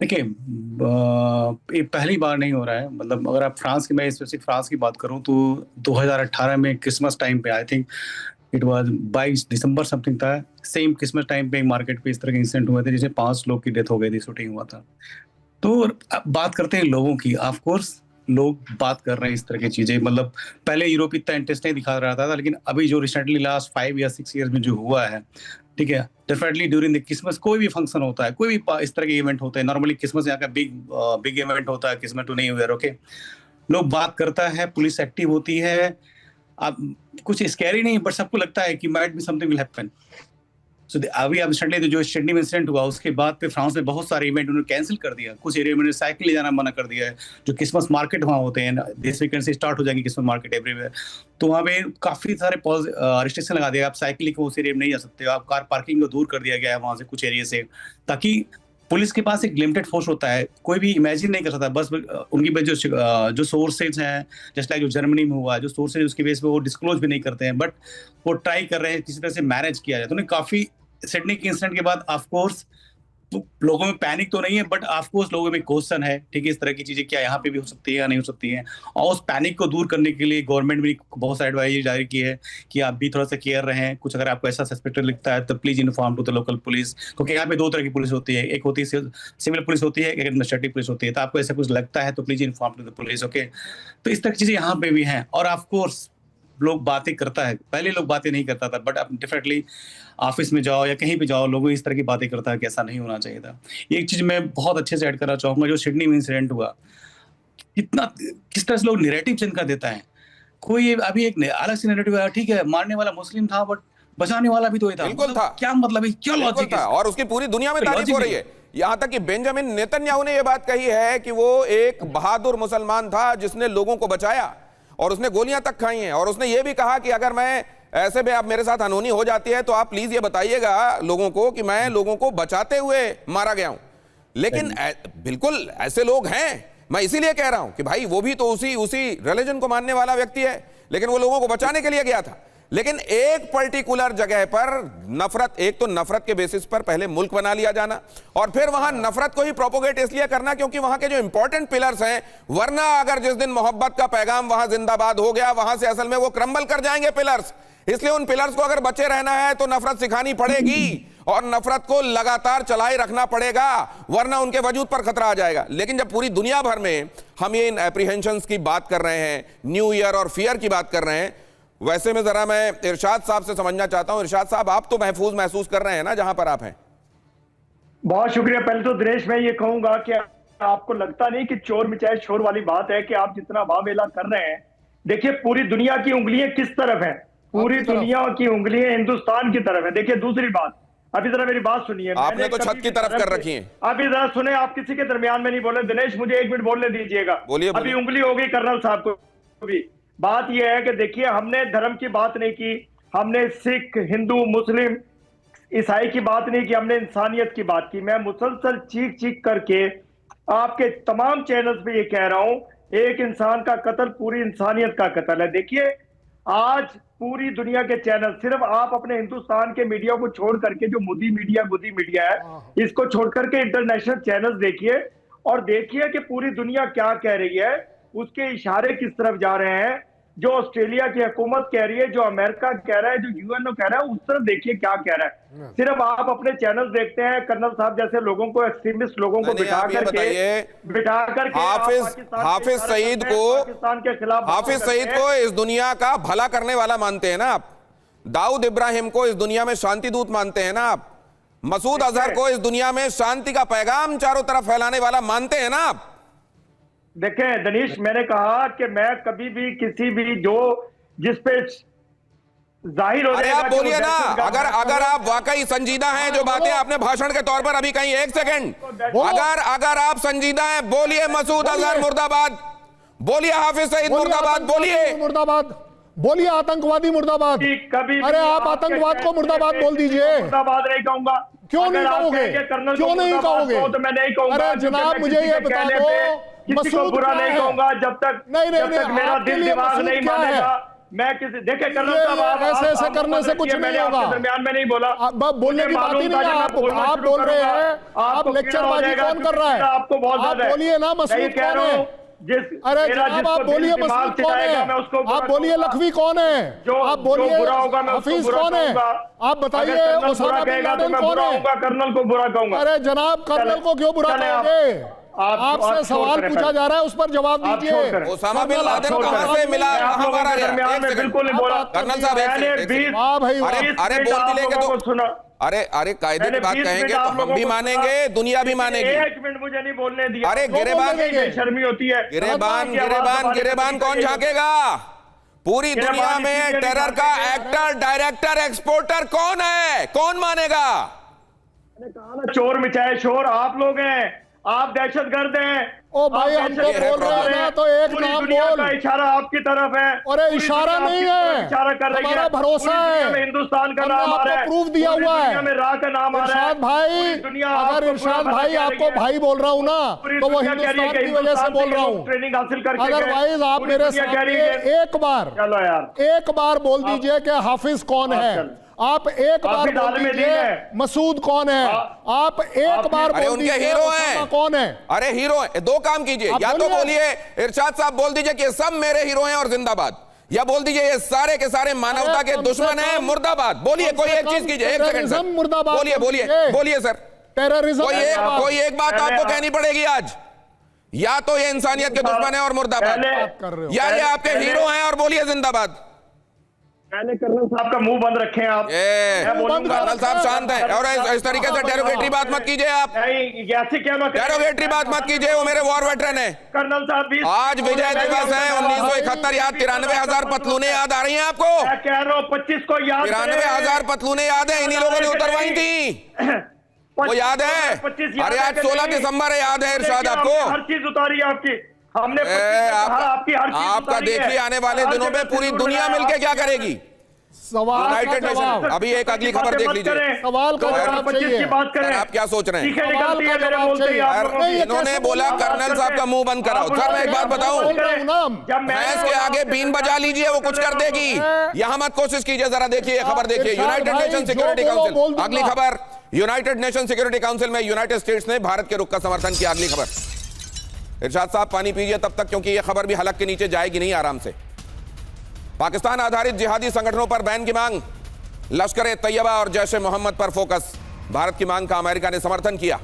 देखिए, ये पहली बार नहीं हो रहा है। मतलब अगर आप फ्रांस की, मैं स्पेसिफिक फ्रांस की बात करूं तो 2018 में क्रिसमस टाइम पे, I think it was 22 December something था, सेम क्रिसमस टाइम पे मार्केट पे इस तरह के इंसिडेंट हुए थे जिसमें 5 लोग की डेथ हो गई थी, शूटिंग हुआ था। तो अब बात करते हैं लोगों की। ऑफ कोर्स लोग बात कर रहे हैं इस तरह की चीजें। मतलब पहले यूरोप इतना इंटरेस्ट नहीं दिखा रहा था, लेकिन अभी जो रिसेंटली लास्ट 5 या 6 ईयर्स में जो हुआ है, ठीक है, डेफिनेटली ड्यूरिंग द क्रिसमस कोई भी फंक्शन होता है, कोई भी इस तरह के इवेंट होते हैं, नॉर्मली क्रिसमस यहाँ का बिग इवेंट होता है, Christmas to New Year, okay, लोग बात करता है, पुलिस एक्टिव होती है। अब कुछ स्कैरी नहीं, बट सबको लगता है कि might be something will happen. So अभी अब रिसेंटली जो सिडनी में इंसिडेंट हुआ, उसके बाद पे फ्रांस में बहुत सारे इवेंट उन्होंने कैंसिल कर दिया। कुछ एरिया में साइकिल ले जाना मना कर दिया है। जो क्रिसमस मार्केट वहाँ होते हैं, दिस वीकेंड से स्टार्ट हो जाएंगे क्रिसमस मार्केट एवरीवेयर, तो वहाँ पे काफी सारे रिस्ट्रिक्शन लगा दिया। आप साइकिल लेकर उस एरिया में नहीं जा सकते, आप कार पार्किंग को दूर कर दिया गया है वहाँ से, कुछ एरिया से, ताकि पुलिस के पास एक लिमिटेड फोर्स होता है। कोई भी इमेजिन नहीं कर सकता। बस उनकी जो सोर्सेज हैं, जस्ट लाइक जो जर्मनी में हुआ, जो सोर्सेज उसकी बेस पे वो डिस्क्लोज भी नहीं करते हैं, बट वो ट्राई कर रहे हैं किसी तरह से मैनेज किया जाए। तो उन्हें काफी सिडनी के इंसिडेंट के बाद ऑफ कोर्स लोगों में पैनिक तो नहीं है, बट ऑफ कोर्स लोगों में क्वेश्चन है, ठीक है, इस तरह की चीजें क्या यहाँ पे भी हो सकती है या नहीं हो सकती है। और उस पैनिक को दूर करने के लिए गवर्नमेंट भी बहुत सारी एडवाइजरी जारी की है कि आप भी थोड़ा सा केयर रहें। कुछ अगर आपको ऐसा सस्पेक्टेड लिखता है तो please inform to the local police, क्योंकि यहाँ पे 2 तरह की पुलिस होती है, एक होती है सिविल पुलिस होती है, एक एडमिनिस्ट्रेटिव पुलिस होती है। तो आपको ऐसा कुछ लगता है तो please inform to the police, okay. तो इस तरह की चीजें यहाँ पे भी हैं। और ऑफ कोर्स लोग बातें करता है, पहले लोग बातें नहीं करता था, बट अब डेफिनेटली ऑफिस में जाओ या कहीं भी जाओ, लोगों इस तरह की बातें करता है कि ऐसा नहीं होना चाहिए था। एक चीज मैं बहुत अच्छे से ऐड करना चाहूंगा, जो सिडनी में इंसिडेंट हुआ, किस तरह से लोग नैरेटिव चेंज कर देता है। कोई अभी एक अलग से नैरेटिव आया, ठीक है, मारने वाला मुस्लिम था बट बचाने वाला भी तो ही था। बिल्कुल था। क्या मतलब है, क्या लॉजिक है? और उसकी पूरी दुनिया में तारीफ हो रही है। यहां तक कि बेंजामिन नेतन्याहू ने यह बात कही है कि वो एक बहादुर मुसलमान था जिसने लोगों को बचाया, और उसने गोलियां तक खाई हैं। और उसने ये भी कहा कि अगर मैं ऐसे में अब मेरे साथ अनहोनी हो जाती है तो आप प्लीज ये बताइएगा लोगों को कि मैं लोगों को बचाते हुए मारा गया हूं। लेकिन बिल्कुल ऐसे लोग हैं। मैं इसीलिए कह रहा हूं कि भाई वो भी तो उसी रिलीजन को मानने वाला व्यक्ति है, लेकिन वो लोगों को बचाने के लिए गया था। लेकिन एक पर्टिकुलर जगह पर नफरत, एक तो नफरत के बेसिस पर पहले मुल्क बना लिया जाना, और फिर वहां नफरत को ही प्रोपोगेट इसलिए करना क्योंकि वहां के जो इंपॉर्टेंट पिलर्स हैं, वरना अगर जिस दिन मोहब्बत का पैगाम वहां जिंदाबाद हो गया, वहां से असल में वो क्रम्बल कर जाएंगे पिलर्स। इसलिए उन पिलर्स को अगर बचे रहना है तो नफरत सिखानी पड़ेगी और नफरत को लगातार चलाए रखना पड़ेगा, वरना उनके वजूद पर खतरा आ जाएगा। लेकिन जब पूरी दुनिया भर में हम ये इन एप्रीहेंशंस की बात कर रहे हैं, न्यू ईयर और फियर की बात कर रहे हैं, वैसे में जरा मैं इरशाद साहब से समझना चाहता हूं। इरशाद साहब, आप तो महफूज महसूस कर रहे हैं ना जहां पर आप हैं? बहुत शुक्रिया। पहले तो दिनेश, मैं ये कहूंगा कि आपको लगता नहीं कि चोर मिचाए शोर वाली बात है कि आप जितना वावेला कर रहे हैं, देखिए पूरी दुनिया की उंगलियां किस तरफ है, पूरी दुनिया की उंगलियां हिंदुस्तान की तरफ है। देखिए दूसरी बात, अभी जरा मेरी बात सुनिए। आपने तो छत की तरफ कर रखी है। अभी जरा सुने, आप किसी के दरमियान में नहीं बोले। दिनेश, मुझे 1 मिनट बोलने दीजिएगा। बोलिए। अभी उंगली हो गई कर्नल साहब को भी। बात यह है कि देखिए, हमने धर्म की बात नहीं की, हमने सिख, हिंदू, मुस्लिम, ईसाई की बात नहीं की, हमने इंसानियत की बात की। मैं मुसलसल चीख चीख करके आपके तमाम चैनल्स पे ये कह रहा हूं, एक इंसान का कत्ल पूरी इंसानियत का कत्ल है। देखिए, आज पूरी दुनिया के चैनल, सिर्फ आप अपने हिंदुस्तान के मीडिया को छोड़ करके, जो मुदी मीडिया है, इसको छोड़ करके इंटरनेशनल चैनल्स देखिए और देखिए कि पूरी दुनिया क्या कह रही है, उसके इशारे किस तरफ जा रहे हैं। जो ऑस्ट्रेलिया की हुकूमत कह रही है, जो अमेरिका कह रहा है, जो यूएनओ कह रहा है, उस तरफ देखिए क्या कह रहा है। सिर्फ आप अपने चैनल देखते हैं, कर्नल साहब जैसे लोगों को, एक्सट्रीमिस्ट लोगों को बिठा करके हाफिज सईद को, पाकिस्तान के खिलाफ, हाफिज सईद को इस दुनिया का भला करने वाला मानते हैं ना आप, दाऊद इब्राहिम को इस दुनिया में शांति दूत मानते हैं ना आप, मसूद अजहर को इस दुनिया में शांति का पैगाम चारों तरफ फैलाने वाला मानते हैं ना आप। देखें दनीश, मैंने कहा कि मैं कभी भी किसी भी जो जिस पे जाहिर हो, अरे आप बोलिए ना, अगर आप वाकई संजीदा हैं जो बातें आपने भाषण के तौर पर अभी कही, एक सेकंड, अगर आप संजीदा हैं, बोलिए मसूद अजहर मुर्दाबाद, बोलिए हाफिज सईद मुर्दाबाद, बोलिए मुर्दाबाद, बोलिए आतंकवादी मुर्दाबाद। कभी अरे आप आतंकवाद को मुर्दाबाद बोल दीजिए। मुर्दाबाद नहीं कहूंगा। क्यों नहीं कहोगे? क्यों नहीं कहोगे? तो मैं नहीं कहूंगा। अरे जनाब, मुझे ये बता दो, किसी को बुरा नहीं कहूंगा जब तक मेरा दिल दिमाग नहीं मानेगा। मैं किसी, देखिए कर्नल साहब, ऐसे करने से कुछ नहीं होगा। दरमियान में नहीं बोला, बोलने की बात ही नहीं है। आप बोल रहे हैं, आप लेक्चरबाजी कौन कर रहा है? आपको बहुत ज्यादा बोलिए ना, मसूद कौन है? अरे जनाब, आप बोलिए मसूद कौन है? आप बोलिए लखवी कौन है? आप बोलिए हफीज कौन है? आप बताइए ओसामा बिन लादेन कौन है? कर्नल को बुरा कहूंगा। अरे जनाब, कर्नल को क्यों बुरा कहोगे? आपसे सवाल पूछा जा रहा है, उस पर जवाब दीजिए। ओसामा बिन लादेन कहां से मिला, कहां मारा गया? बिल्कुल नहीं बोला कर्नल साहब, अरे बोल दिलेंगे तो सुना। अरे कायदे की बात कहेंगे तो हम भी मानेंगे, दुनिया भी मानेगी। एक मिनट मुझे नहीं बोलने दिया। अरे गिरेबान, शर्मी होती है। गिरेबान कौन झांकेगा? पूरी दुनिया में टेरर का एक्टर, डायरेक्टर, एक्सपोर्टर कौन है? कौन मानेगा? चोर मिचाए शोर आप लोग हैं, आप दहशतगर्द हैं। ओ भाई, हम तो बोल रहे हैं तो एक नाम बोल। का इशारा आपकी तरफ है। अरे इशारा नहीं है, इशारा कर रही है। हमारा भरोसा है, हिंदुस्तान का नाम आ रहा है, प्रूफ दिया हुआ है। में राह का नाम आ रहा है। इरशाद भाई, अगर इरशाद भाई आपको भाई बोल रहा हूँ ना, तो वो हिंदुस्तान की वजह से बोल रहा हूँ। ट्रेनिंग हासिल करके, अदरवाइज आप मेरे सामने एक बार बोल दीजिए कि हाफिज कौन है। आप एक बार बोल दीजिए मसूद कौन है। आप एक बार बोल उनके हीरो हैं कौन है? अरे हीरो है, दो काम कीजिए, या तो बोलिए इरशाद साहब बोल दीजिए कि सब मेरे हीरो हैं और जिंदाबाद, या बोल दीजिए ये सारे के सारे मानवता के दुश्मन हैं, मुर्दाबाद। बोलिए, कोई एक चीज कीजिए, एक सेकंड सर, बोलिए सर, टेररिज्म। कोई एक बात आपको कहनी पड़ेगी आज, या तो ये इंसानियत के दुश्मन है और मुर्दाबाद, या ये आपके हीरो हैं और बोलिए जिंदाबाद। मैंने कर्नल साहब का मुंह बंद रखे हैं आप। कर्नल साहब शांत हैं, और इस तरीके से डेरोगेटरी बात मत कीजिए आप। डेरोगेटरी बात मत कीजिए, वो मेरे वॉर वेटरन है। कर्नल साहब आज विजय दिवस है, 1971 याद, 93,000 पतलूने याद आ रही हैं आपको? मैं कह रहा हूँ 25 को याद, 93,000 पतलूने याद है, इन्हीं लोगों ने उतरवाई थी, वो याद है। अरे आज 16 दिसंबर है, याद है इरशाद आपको? हर चीज उतारी है आपकी, हमने आपकी हर चीज। आपका देखिए आने वाले दिनों में पूरी दुनिया मिलकर क्या करेगी। यूनाइटेड नेशन, अभी एक अगली खबर देख लीजिए। सवाल का जवाब चाहिए। की बात करें, आप क्या सोच रहे हैं? हैं। इन्होंने बोला कर्नल साहब का मुंह बंद कराओ। सर मैं एक बात बताऊं, भैंस के आगे बीन बजा लीजिए, वो कुछ कर देगी। यहां मत कोशिश कीजिए, जरा देखिए खबर देखिए। यूनाइटेड नेशन सिक्योरिटी काउंसिल, अगली खबर, यूनाइटेड नेशन सिक्योरिटी काउंसिल में यूनाइटेड स्टेट्स ने भारत के रुख का समर्थन किया। अगली खबर, इरशाद साहब पानी पीजिए तब तक, क्योंकि यह खबर भी हलक के नीचे जाएगी नहीं आराम से। पाकिस्तान आधारित जिहादी संगठनों पर बैन की मांग, लश्कर-ए-तैयबा और जैश-ए-मोहम्मद पर फोकस। भारत की मांग का अमेरिका ने समर्थन किया।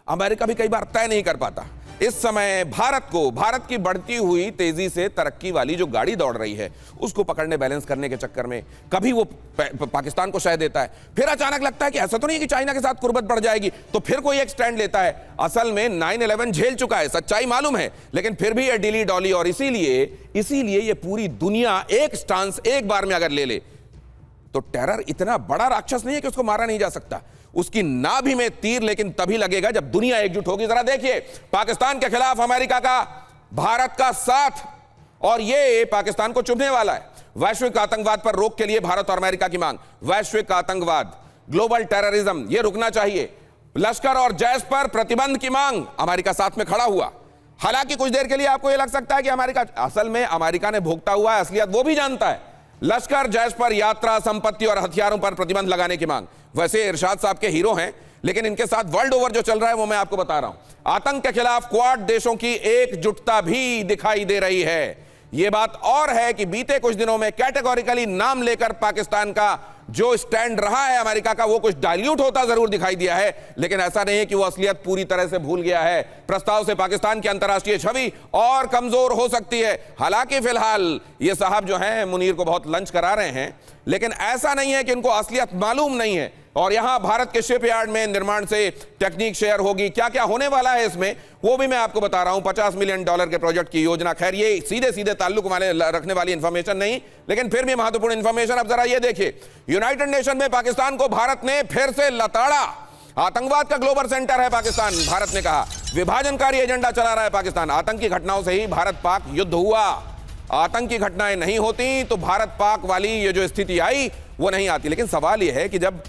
अमेरिका भी कई बार तय नहीं कर पाता। इस समय भारत की बढ़ती हुई तेजी से तरक्की वाली जो गाड़ी दौड़ रही है, उसको पकड़ने बैलेंस करने के चक्कर में कभी वो पाकिस्तान को शह देता है, फिर अचानक लगता है कि ऐसा तो नहीं है कि चाइना के साथ कुर्बत बढ़ जाएगी, तो फिर कोई एक स्टैंड लेता है। असल में 9/11 झेल चुका है, सच्चाई मालूम है, लेकिन फिर भी ये डिली डॉली, और इसीलिए ये पूरी दुनिया एक स्टांस एक बार में अगर ले ले, तो टेरर इतना बड़ा राक्षस नहीं है कि उसको मारा नहीं जा सकता। उसकी नाभि में तीर लेकिन तभी लगेगा जब दुनिया एकजुट होगी। जरा देखिए, पाकिस्तान के खिलाफ अमेरिका का, भारत का साथ और ये पाकिस्तान को चुभने वाला है। वैश्विक आतंकवाद पर रोक के लिए भारत और अमेरिका की मांग। वैश्विक आतंकवाद, ग्लोबल टेररिज्म, यह रुकना चाहिए। लश्कर और जैश पर प्रतिबंध की मांग, अमेरिका साथ में खड़ा हुआ। हालांकि कुछ देर के लिए आपको यह लग सकता है कि अमेरिका, असल में अमेरिका ने भोगता हुआ है, असलियत वो भी जानता है। लश्कर जैश पर यात्रा, संपत्ति और हथियारों पर प्रतिबंध लगाने की मांग। वैसे इरशाद साहब के हीरो हैं, लेकिन इनके साथ वर्ल्ड ओवर जो चल रहा है वो मैं आपको बता रहा हूं। आतंक के खिलाफ क्वाड देशों की एकजुटता भी दिखाई दे रही है। यह बात और है कि बीते कुछ दिनों में कैटेगोरिकली नाम लेकर पाकिस्तान का जो स्टैंड रहा है अमेरिका का, वो कुछ डाइल्यूट होता जरूर दिखाई दिया है, लेकिन ऐसा नहीं है कि वो असलियत पूरी तरह से भूल गया है। प्रस्ताव से पाकिस्तान की अंतर्राष्ट्रीय छवि और कमजोर हो सकती है। हालांकि फिलहाल ये साहब जो हैं मुनीर को बहुत लंच करा रहे हैं, लेकिन ऐसा नहीं है कि उनको असलियत मालूम नहीं है। और यहां भारत के शिपयार्ड में निर्माण से टेक्निक शेयर होगी, क्या क्या होने वाला है इसमें वो भी मैं आपको बता रहा हूं। $50 मिलियन के प्रोजेक्ट की योजना, खैर ये सीधे सीधे ताल्लुक वाले रखने वाली इंफॉर्मेशन नहीं, लेकिन फिर भी महत्वपूर्ण इंफॉर्मेशन। अब जरा ये देखिए, यूनाइटेड नेशन में पाकिस्तान को भारत ने फिर से लताड़ा। आतंकवाद का ग्लोबल सेंटर है पाकिस्तान, भारत ने कहा। विभाजनकारी एजेंडा चला रहा है पाकिस्तान। आतंकी घटनाओं से ही भारत पाक युद्ध हुआ। आतंकी घटनाएं नहीं होती तो भारत पाक वाली ये जो स्थिति आई वो नहीं आती। लेकिन सवाल यह है कि जब,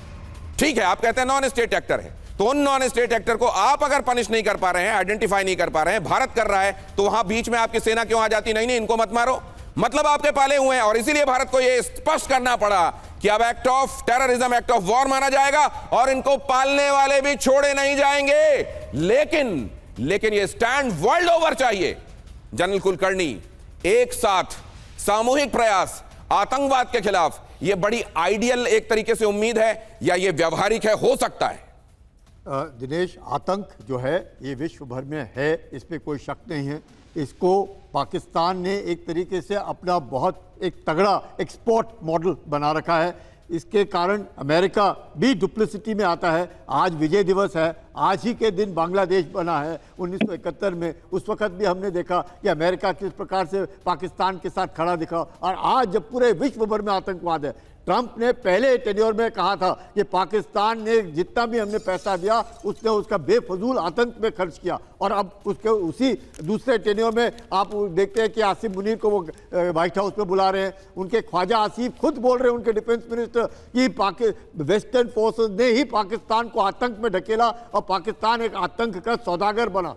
ठीक है आप कहते हैं नॉन स्टेट एक्टर है, तो उन नॉन स्टेट एक्टर को आप अगर पनिश नहीं कर पा रहे हैं, आइडेंटिफाई नहीं कर पा रहे हैं, भारत कर रहा है, तो वहां बीच में आपकी सेना क्यों आ जाती? नहीं नहीं इनको मत मारो, मतलब आपके पाले हुए हैं। और इसीलिए भारत को यह स्पष्ट करना पड़ा कि अब act of terrorism, act of war माना जाएगा और इनको पालने वाले भी छोड़े नहीं जाएंगे। लेकिन यह स्टैंड वर्ल्ड ओवर चाहिए। जनरल कुलकर्णी, एक साथ सामूहिक प्रयास आतंकवाद के खिलाफ, यह बड़ी आइडियल एक तरीके से उम्मीद है या यह व्यवहारिक है, हो सकता है? दिनेश, आतंक जो है ये विश्व भर में है, इस पे कोई शक नहीं है। इसको पाकिस्तान ने एक तरीके से अपना बहुत एक तगड़ा एक्सपोर्ट मॉडल बना रखा है। इसके कारण अमेरिका भी डुप्लिसिटी में आता है। आज विजय दिवस है, आज ही के दिन बांग्लादेश बना है 1971 में। उस वक्त भी हमने देखा कि अमेरिका किस प्रकार से पाकिस्तान के साथ खड़ा दिखा। और आज जब पूरे विश्व भर में आतंकवाद है, ट्रंप ने पहले टेन्योर में कहा था कि पाकिस्तान ने जितना भी हमने पैसा दिया उसने उसका बेफजूल आतंक में खर्च किया। और अब उसके उसी दूसरे टेन्योर में आप देखते हैं कि आसिफ मुनीर को वो व्हाइट हाउस में बुला रहे हैं। उनके ख्वाजा आसिफ खुद बोल रहे हैं, उनके डिफेंस मिनिस्टर, कि वेस्टर्न फोर्सेस ने ही पाकिस्तान को आतंक में ढकेला और पाकिस्तान एक आतंक का सौदागर बना।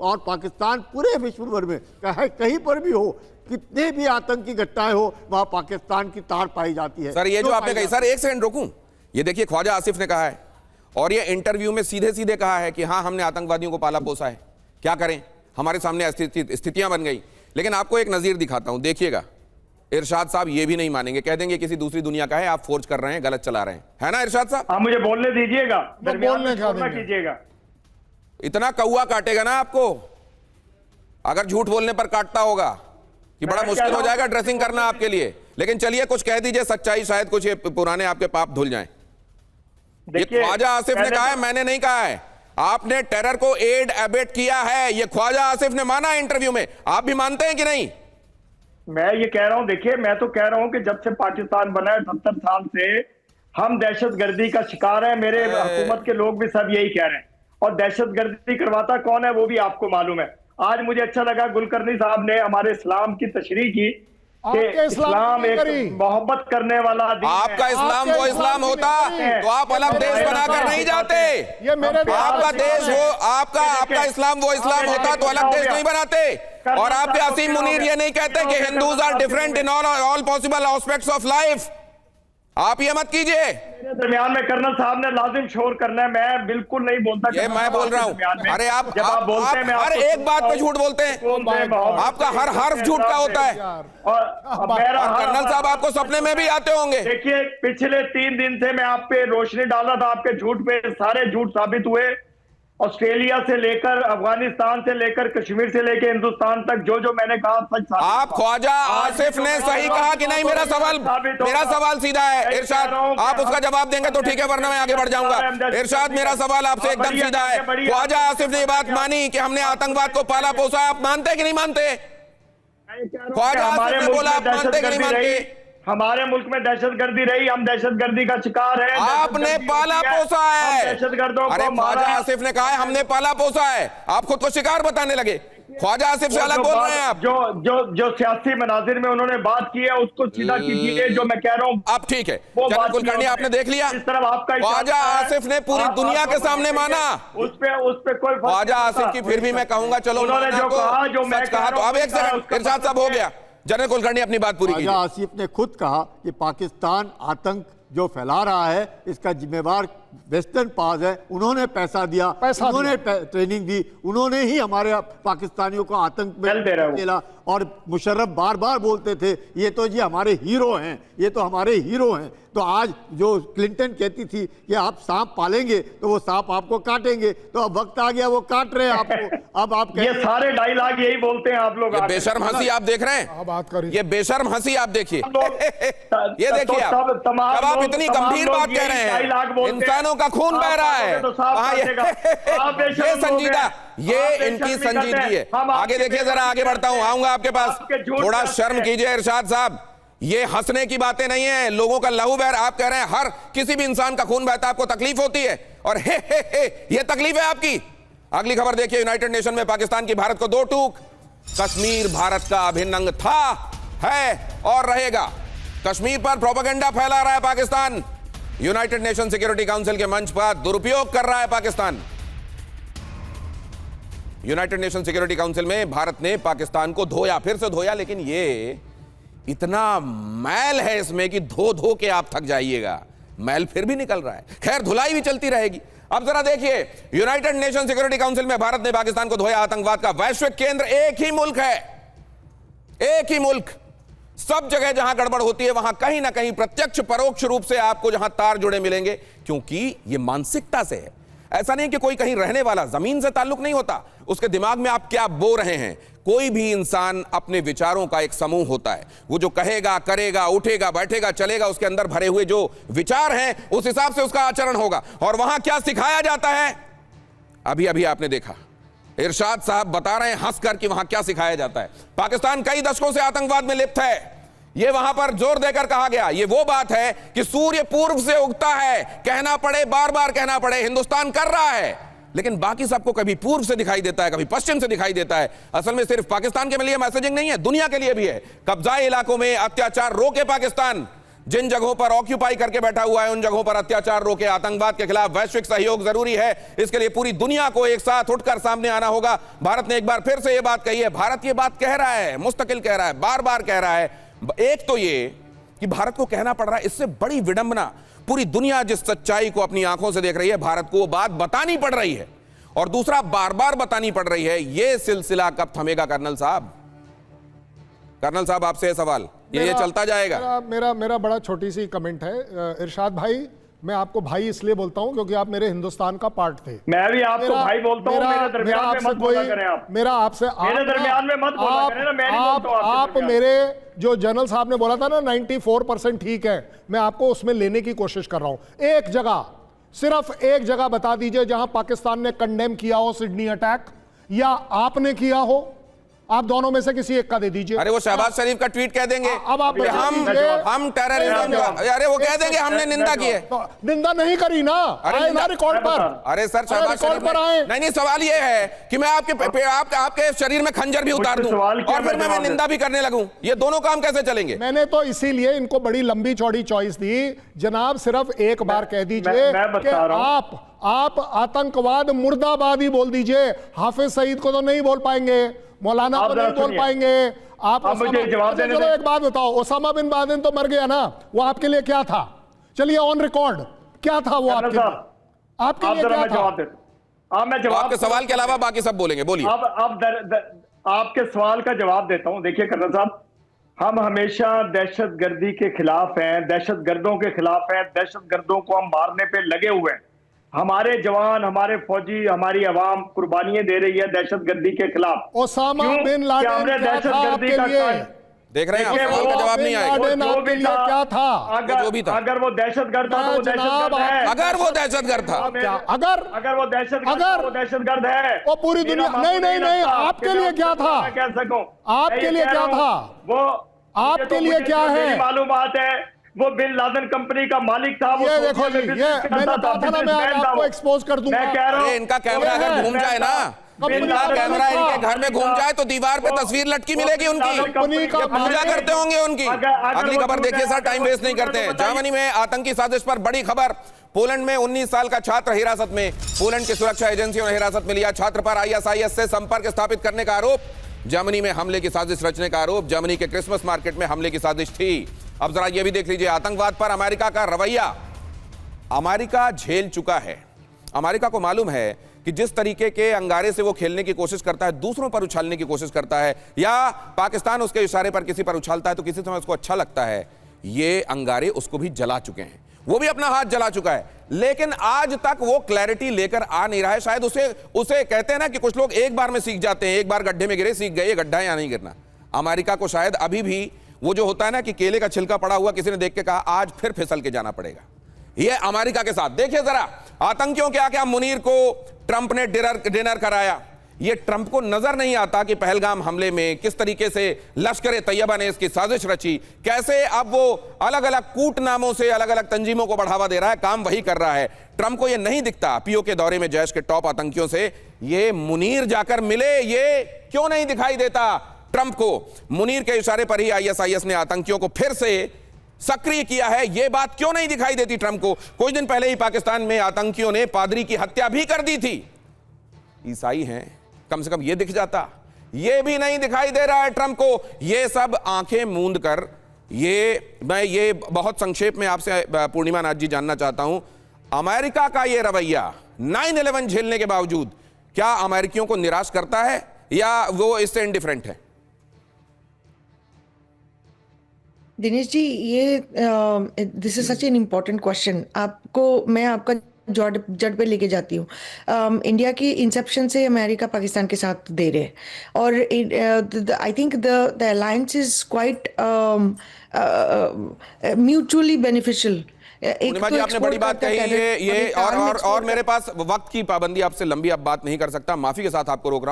और पाकिस्तान पूरे विश्व भर में कहीं पर भी हो, कितने भी आतंकी घटनाएं हो, वहां पाकिस्तान की तार पाई जाती है। सर ये जो आपने कही, सर एक सेकंड रोकूं, ये देखिए ख्वाजा आसिफ ने कहा है और ये इंटरव्यू में सीधे सीधे कहा है कि हाँ हमने आतंकवादियों को पाला पोसा है, क्या करें, हमारे सामने स्थितियां बन गई। लेकिन आपको एक नजीर दिखाता हूं, देखिएगा। इरशाद साहब ये भी नहीं मानेंगे, कह देंगे किसी दूसरी दुनिया का है, आप फोर्ज कर रहे हैं, गलत चला रहे हैं, है ना इरशाद साहब? आप मुझे बोलने दीजिएगा, बोलने कीजिएगा। इतना कौवा काटेगा ना आपको अगर झूठ बोलने पर काटता होगा कि बड़ा मुश्किल हो जाएगा ड्रेसिंग करना आपके लिए। लेकिन चलिए कुछ कह दीजिए सच्चाई, शायद कुछ ये पुराने आपके पाप धुल जाएं। ये ख्वाजा आसिफ ने कहा है, मैंने नहीं कहा है। आपने टेरर को एड एबेट किया है, ये ख्वाजा आसिफ ने माना इंटरव्यू में। आप भी मानते हैं कि नहीं? मैं ये कह रहा हूं, देखिए मैं तो कह रहा हूं कि जब से पाकिस्तान बना है 78 साल से हम दहशतगर्दी का शिकार है। मेरे हुकूमत के लोग भी सब यही कह रहे हैं। और दहशतगर्दी करवाता कौन है वो भी आपको मालूम है। आज मुझे अच्छा लगा गुलकर्णी साहब ने हमारे इस्लाम की तशरीह की कि इस्लाम एक मोहब्बत करने वाला दीन है। आपका इस्लाम वो इस्लाम होता तो आप अलग देश बनाकर नहीं जाते। ये मेरे आपका देश वो आपका इस्लाम वो इस्लाम होता तो अलग देश नहीं बनाते। और आपके आसिम मुनीर ये नहीं कहते कि Hindus are different in all possible aspects of life. आप ये मत कीजिए। मेरे दरमियान में कर्नल साहब ने लाजिम शोर करना है, मैं बिल्कुल नहीं बोलता। ये मैं बोल रहा हूँ। अरे आप बोलते हैं, हर एक बात पे झूठ बोलते हैं। आपका हर हर्फ झूठ का होता है। और कर्नल साहब आपको सपने में भी आते होंगे। देखिए पिछले 3 दिन से मैं आप पे रोशनी डाला था, आपके झूठ पे सारे झूठ साबित हुए। ऑस्ट्रेलिया से लेकर अफगानिस्तान से लेकर कश्मीर से लेकर हिंदुस्तान तक जो जो मैंने कहा सच। आप ख्वाजा आसिफ ने सही कहा कि नहीं? मेरा सवाल सीधा है इरशाद, आप उसका जवाब देंगे तो ठीक है, वरना मैं आगे बढ़ जाऊंगा। इरशाद मेरा सवाल आपसे एकदम सीधा है। ख्वाजा आसिफ ने ये बात मानी कि हमने आतंकवाद को पाला पोसा, आप मानते कि नहीं मानते? ख्वाजा आसिफ ने बोला आप मानते कि नहीं मानते? हमारे मुल्क में दहशतगर्दी रही, हम दहशतगर्दी का शिकार है। आपने पाला पोसा है। दहशतगर्दों अरे ख्वाजा आसिफ ने कहा है हमने पाला पोसा है, आप खुद को शिकार बताने लगे। ख्वाजा आसिफ से वो अलग जो बोल बात- रहे हैं आप। जो सियासी मनाजिर में उन्होंने बात की है उसको सीधा कीजिए, जो मैं कह रहा हूँ अब ठीक है, वो जनरल बात कुलकर्णी किया आपने देख लिया, इस तरफ आपका ख्वाजा इशारा है। आसिफ ने पूरी आप- दुनिया आपको के सामने बताइए, माना। उस पे कोई फर्क ख्वाजा नहीं आसिफ पड़ता। की फिर भी मैं कहूंगा चलो उन्होंने माना जो तो कहा, जो मैं सच कह कहा रहा तो। हूं, अब एक सेकंड, उसका इरशाद साहब हो मतलब गया, जनरल कुलकर्णी अपनी बात पूरी ख्वाजा कीजिए। आसिफ ने खुद कहा कि पाकिस्तान आतंक जो फैला रहा है इसका जिम्मेवार वेस्टर्न पास है, उन्होंने पैसा दिया, उन्होंने ट्रेनिंग दी, उन्होंने ही हमारे पाकिस्तानियों को आतंक में दे रहा है वो। अकेला। और मुशर्रफ बार बार बोलते थे ये तो जी हमारे हीरो हैं, ये तो हमारे हीरो हैं। तो आज जो क्लिंटन कहती थी कि आप सांप पालेंगे तो वो सांप आपको काटेंगे, तो अब वक्त आ गया वो काट रहे हैं आपको। अब आप ये सारे डायलॉग यही बोलते हैं आप लोग। ये बेशर्म हंसी आप देख रहे हैं, बात करिए। ये बेशर्म हंसी आप देखिए, ये देखिए तो आप, तमाम जब आप लोग- इतनी तमाम गंभीर लोग बात कह यही रहे डायलॉग हैं, बोलते हैं। इंसानों का खून बह रहा है, तो साफ हाँ, काटेगा। आप बेशर्म ये लोग संजीदा, हैं। ये आप इनकी बेशर्मी संजीदगी करते है। हैं। हम आगे आपके देखिए जरा, आगे बढ़ता हूं, आऊंगा आपके पास। आपके झूठ थोड़ा करते शर्म हैं। कीजिए इरशाद साहब, ये हंसने की बातें नहीं है, लोगों का लहू बह रहा है। आप कह रहे हैं हर किसी भी इंसान का खून बहता है, आपको तकलीफ होती है, और हे ये तकलीफ है आपकी। अगली खबर देखिए, यूनाइटेड नेशन में पाकिस्तान की भारत को दो टूक। कश्मीर भारत का अभिन्न अंग था, है और रहेगा। कश्मीर पर प्रोपेगेंडा फैला रहा है Pakistan, United nation security council के मंच पर दुरुपयोग कर रहा है Pakistan. United nation security council में भारत ने पाकिस्तान को धोया, फिर से धोया, लेकिन ये इतना मैल है इसमें कि धो धो के आप थक जाइएगा, मैल फिर भी निकल रहा है। खैर, धुलाई भी चलती रहेगी। अब जरा देखिए, यूनाइटेड नेशन सिक्योरिटी काउंसिल में भारत ने पाकिस्तान को धोया। आतंकवाद का वैश्विक केंद्र एक ही मुल्क है, एक ही मुल्क। सब जगह जहां गड़बड़ होती है वहां कहीं ना कहीं प्रत्यक्ष परोक्ष रूप से आपको जहां तार जुड़े मिलेंगे, क्योंकि यह मानसिकता से है। ऐसा नहीं कि कोई कहीं रहने वाला, जमीन से ताल्लुक नहीं होता, उसके दिमाग में आप क्या बो रहे हैं। कोई भी इंसान अपने विचारों का एक समूह होता है, वो जो कहेगा, करेगा, उठेगा, बैठेगा, चलेगा, उसके अंदर भरे हुए जो विचार हैं उस हिसाब से उसका आचरण होगा। और वहां क्या सिखाया जाता है, अभी अभी आपने देखा, इरशाद साहब बता रहे हैं हंसकर कि वहां क्या सिखाया जाता है। पाकिस्तान कई दशकों से आतंकवाद में लिप्त है, यह वहां पर जोर देकर कहा गया। यह वो बात है कि सूर्य पूर्व से उगता है, कहना पड़े, बार बार कहना पड़े, हिंदुस्तान कर रहा है, लेकिन बाकी सबको कभी पूर्व से दिखाई देता है, कभी पश्चिम से दिखाई देता है। असल में सिर्फ पाकिस्तान के लिए मैसेजिंग नहीं है, दुनिया के लिए भी है। कब्जाए इलाकों में अत्याचार रोके पाकिस्तान, जिन जगहों पर ऑक्यूपाई करके बैठा हुआ है उन जगहों पर अत्याचार रोके। आतंकवाद के खिलाफ वैश्विक सहयोग जरूरी है, इसके लिए पूरी दुनिया को एक साथ उठकर सामने आना होगा। भारत ने एक बार फिर से यह बात कही है, भारत ये बात कह रहा है, मुस्तकिल कह रहा है, बार बार कह रहा है। एक तो ये कि भारत को कहना पड़ रहा है, इससे बड़ी विडंबना, पूरी दुनिया जिस सच्चाई को अपनी आंखों से देख रही है, भारत को वो बात बतानी पड़ रही है। और दूसरा, बार बार बतानी पड़ रही है। यह सिलसिला कब थमेगा कर्नल साहब? कर्नल साहब आपसे यह सवाल, ये चलता जाएगा? मेरा बड़ा छोटी सी कमेंट है। इरशाद भाई, मैं आपको भाई इसलिए बोलता हूं क्योंकि आप मेरे हिंदुस्तान का पार्ट थे। मैं भी आपको भाई बोलता हूं, मेरे दरमियान में मत बोला करें आप। मेरा आपसे मेरे दरमियान में मत बोला करें ना, मैं नहीं बोलता हूं आपके आप दरमियान। मेरे जो जनरल साहब ने बोला था ना 94% ठीक है, मैं आपको उसमें लेने की कोशिश कर रहा हूं। एक जगह, सिर्फ एक जगह बता दीजिए जहां पाकिस्तान ने कंडेम किया हो सिडनी अटैक, या आपने किया हो। आप दोनों में से किसी एक का दे दीजिए। अरे वो शहबाज शरीफ का ट्वीट कह देंगे, अब आप कि हम टेररिज्म, अरे वो कह देंगे हमने निंदा की है। तो निंदा नहीं करी ना, आए ना रिकॉर्ड पर। अरे सर, शहबाज शरीफ पर आए। नहीं, सवाल ये है कि मैं आपके शरीर में खंजर भी उतार दूं और फिर मैं निंदा भी करने लगूं, ये दोनों काम कैसे चलेंगे? मैंने तो इसीलिए इनको बड़ी लंबी चौड़ी चॉइस दी। जनाब, सिर्फ एक बार कह दीजिए कि आप आतंकवाद मुर्दाबाद ही बोल दीजिए। हाफिज सईद को तो नहीं बोल पाएंगे, मौलाना को नहीं बोल पाएंगे आप। मुझे जवाब देने चलो एक बात बताओ, ओसामा बिन लादेन तो मर गया ना, वो आपके लिए क्या था? चलिए ऑन रिकॉर्ड, क्या था वो आपके लिए? आपके लिए क्या था? मैं जवाब आपके सवाल के अलावा बाकी सब बोलेंगे, बोलिए। आपके सवाल का जवाब देता हूं। देखिए कर्नल साहब, हम हमेशा दहशतगर्दी के खिलाफ हैं, दहशतगर्दों के खिलाफ हैं, दहशतगर्दों को हम मारने पे लगे हुए हैं। हमारे जवान, हमारे फौजी, हमारी अवाम कुर्बानियां दे रही है दहशतगर्दी के खिलाफ। ओसामा बिन लादेन दहशतगर्दी का देख रहे हैं आप, सवाल का जवाब नहीं आएगा। आपके लिए क्या था? जो भी था, अगर वो दहशतगर्द था तो वो दहशतगर्द है। अगर वो दहशतगर्द था, अगर वो दहशतगर्द है, वो पूरी दुनिया नहीं, आपके लिए क्या था? मैं कह सकूं, आपके लिए क्या था? वो आपके लिए क्या है? मालूमात है, वो बिन लादेन कंपनी का मालिक था। वो ये देखो जी, ये मैंने कहा था ना, मैं आपको एक्सपोज कर दूंगा। मैं कह रहा हूं, इनका कैमरा अगर घूम जाए ना, इनका कैमरा इनके घर में घूम जाए तो दीवार पे तस्वीर लटकी मिलेगी उनकी, ये पूजा करते होंगे उनकी। अगली खबर देखिए सर, टाइम वेस्ट नहीं करते हैं। जर्मनी में आतंकी साजिश पर बड़ी खबर। पोलैंड में 19 साल का छात्र हिरासत में। पोलैंड की सुरक्षा एजेंसियों ने हिरासत में लिया छात्र पर आईएसआईएस से संपर्क स्थापित करने का आरोप। जर्मनी में हमले की साजिश रचने का आरोप। जर्मनी के क्रिसमस मार्केट में हमले की साजिश थी। अब जरा यह भी देख लीजिए आतंकवाद पर अमेरिका का रवैया। अमेरिका झेल चुका है। अमेरिका को मालूम है कि जिस तरीके के अंगारे से वो खेलने की कोशिश करता है, दूसरों पर उछालने की कोशिश करता है, या पाकिस्तान उसके इशारे पर किसी पर उछालता है तो किसी समय उसको अच्छा लगता है, ये अंगारे उसको भी जला चुके हैं। वो भी अपना हाथ जला चुका है, लेकिन आज तक वो क्लैरिटी लेकर आ नहीं रहा है। शायद उसे कहते हैं ना कि कुछ लोग एक बार में सीख जाते हैं, एक बार गड्ढे में गिरे सीख गए, ये गड्ढा है या नहीं गिरना। अमेरिका को शायद अभी भी वो जो होता है ना कि केले का छिलका पड़ा हुआ, किसी ने देख के कहा आज फिर फिसल के जाना पड़ेगा। ये अमेरिका के साथ देखिए जरा आतंकियों के आके मुनीर को ट्रंप ने डिनर कराया। ये ट्रंप को नजर नहीं आता कि पहलगाम हमले में किस तरीके से लश्कर तैयबा ने इसकी साजिश रची, कैसे अब वो अलग अलग कूट नामों से अलग अलग तंजीमों को बढ़ावा दे रहा है, काम वही कर रहा है। ट्रंप को ये नहीं दिखता पीओ के दौरे में जैश के टॉप आतंकियों से ये मुनीर जाकर मिले, ये क्यों नहीं दिखाई देता ट्रंप को? मुनीर के इशारे पर ही आईएसआईएस ने आतंकियों को फिर से सक्रिय किया है, यह बात क्यों नहीं दिखाई देती ट्रंप को? कुछ दिन पहले ही पाकिस्तान में आतंकियों ने पादरी की हत्या भी कर दी थी। ईसाई हैं, कम से कम यह दिख जाता, यह भी नहीं दिखाई दे रहा है ट्रंप को। यह सब आंखें मूंद कर मैं ये बहुत संक्षेप में आपसे पूर्णिमा नाथ जी जानना चाहता हूं, अमेरिका का यह रवैया 9/11 झेलने के बावजूद क्या अमेरिकियों को निराश करता है या वो इससे इंडिफरेंट है? दिनेश जी, ये this is such an important question. मैं आपका जड़ पे लेके जाती हूँ। इंडिया की इंसेप्शन से अमेरिका पाकिस्तान के साथ दे रहे हैं, और I think the alliance is quite mutually beneficial. Purnima ji, आपने बड़ी बात कही ये और मेरे पास वक्त की पाबंदी, आपसे लंबी अब बात नहीं कर सकता, माफी के साथ आपको रोक रहा हूं।